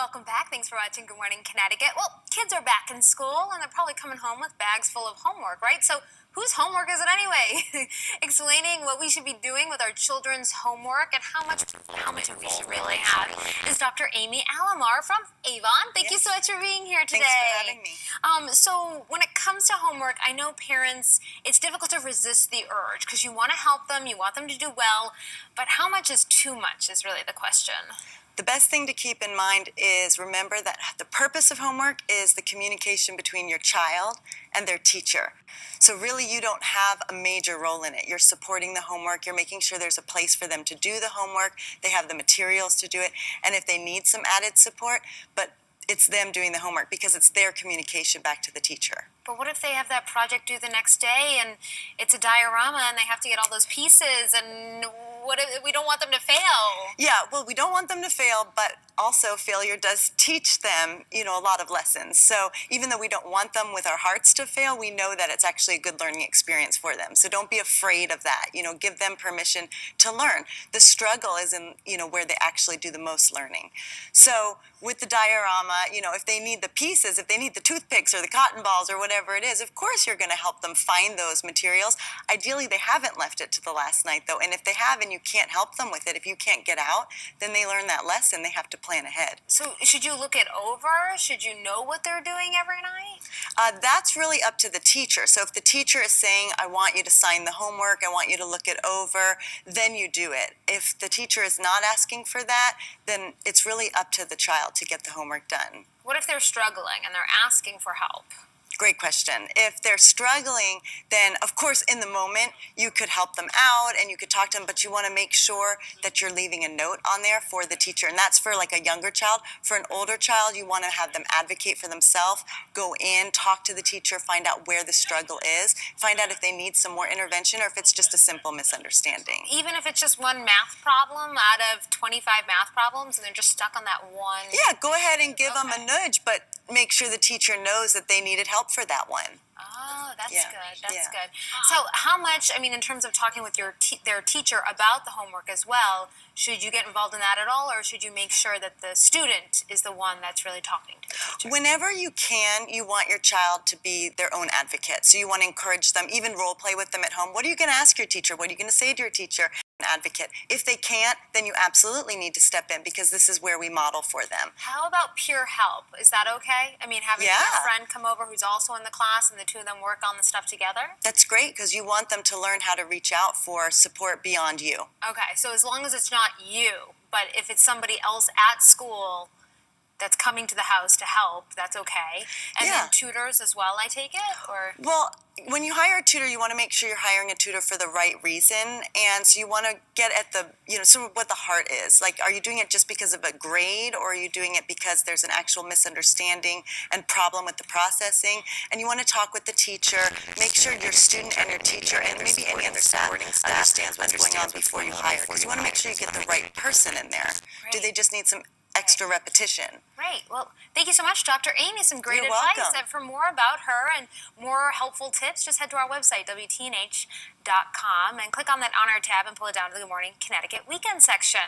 Welcome back. Thanks for watching Good Morning Connecticut. Well, kids are back in school and they're probably coming home with bags full of homework, right? So whose homework is it anyway? Explaining what we should be doing with our children's homework and how much we should really have is Dr. Amy Alamar from Avon. Thank you so much for being here today. Thanks for having me. So when it comes to homework, I know parents, it's difficult to resist the urge because you want to help them, you want them to do well, but how much is too much is really the question. The best thing to keep in mind is remember that the purpose of homework is the communication between your child and their teacher. So really you don't have a major role in it. You're supporting the homework, you're making sure there's a place for them to do the homework, they have the materials to do it, and if they need some added support, but it's them doing the homework because it's their communication back to the teacher. But what if they have that project due the next day and it's a diorama and they have to get all those pieces and what if we don't want them to fail? Yeah, well, we don't want them to fail, but also failure does teach them, a lot of lessons. So even though we don't want them with our hearts to fail, we know that it's actually a good learning experience for them. So don't be afraid of that. Give them permission to learn. The struggle is in, where they actually do the most learning. So with the diorama, if they need the pieces, if they need the toothpicks or the cotton balls or whatever it is, of course you're going to help them find those materials. Ideally, they haven't left it to the last night, though. And if they have and you can't help them with it, if you can't get out, then they learn that lesson. They have to plan ahead. So should you look it over? Should you know what they're doing every night? That's really up to the teacher. So if the teacher is saying, I want you to sign the homework, I want you to look it over, then you do it. If the teacher is not asking for that, then it's really up to the child to get the homework done. What if they're struggling and they're asking for help? Great question. If they're struggling, then of course in the moment you could help them out and you could talk to them, but you want to make sure that you're leaving a note on there for the teacher. And that's for like a younger child. For an older child, you want to have them advocate for themselves, go in, talk to the teacher, find out where the struggle is, find out if they need some more intervention or if it's just a simple misunderstanding. Even if it's just one math problem out of 25 math problems and they're just stuck on that one? Yeah, go ahead and give them a nudge, but make sure the teacher knows that they needed help for that one. Oh, that's good. That's Yeah. good. So how much, in terms of talking with their teacher about the homework as well, should you get involved in that at all, or should you make sure that the student is the one that's really talking to the teacher? Whenever you can, you want your child to be their own advocate. So you want to encourage them, even role play with them at home. What are you going to ask your teacher? What are you going to say to your teacher? Advocate. If they can't, then you absolutely need to step in because this is where we model for them. How about peer help? Is that okay? Having a friend come over who's also in the class and the two of them work on the stuff together? That's great because you want them to learn how to reach out for support beyond you. Okay, so as long as it's not you, but if it's somebody else at school that's coming to the house to help, that's okay. And then tutors as well, I take it? Or well, when you hire a tutor, you want to make sure you're hiring a tutor for the right reason. And so you want to get at the, sort of what the heart is. Like, are you doing it just because of a grade or are you doing it because there's an actual misunderstanding and problem with the processing? And you want to talk with the teacher, make sure your student and your teacher and maybe any other staff understands what's going on before you hire. Because you want to make sure you get the right person in there. Right. Do they just need some extra repetition? Right. Well, thank you so much, Dr. Amy. Some great You're advice. welcome. And for more about her and more helpful tips, just head to our website, WTNH.com, and click on that On Air tab and pull it down to the Good Morning Connecticut Weekend section.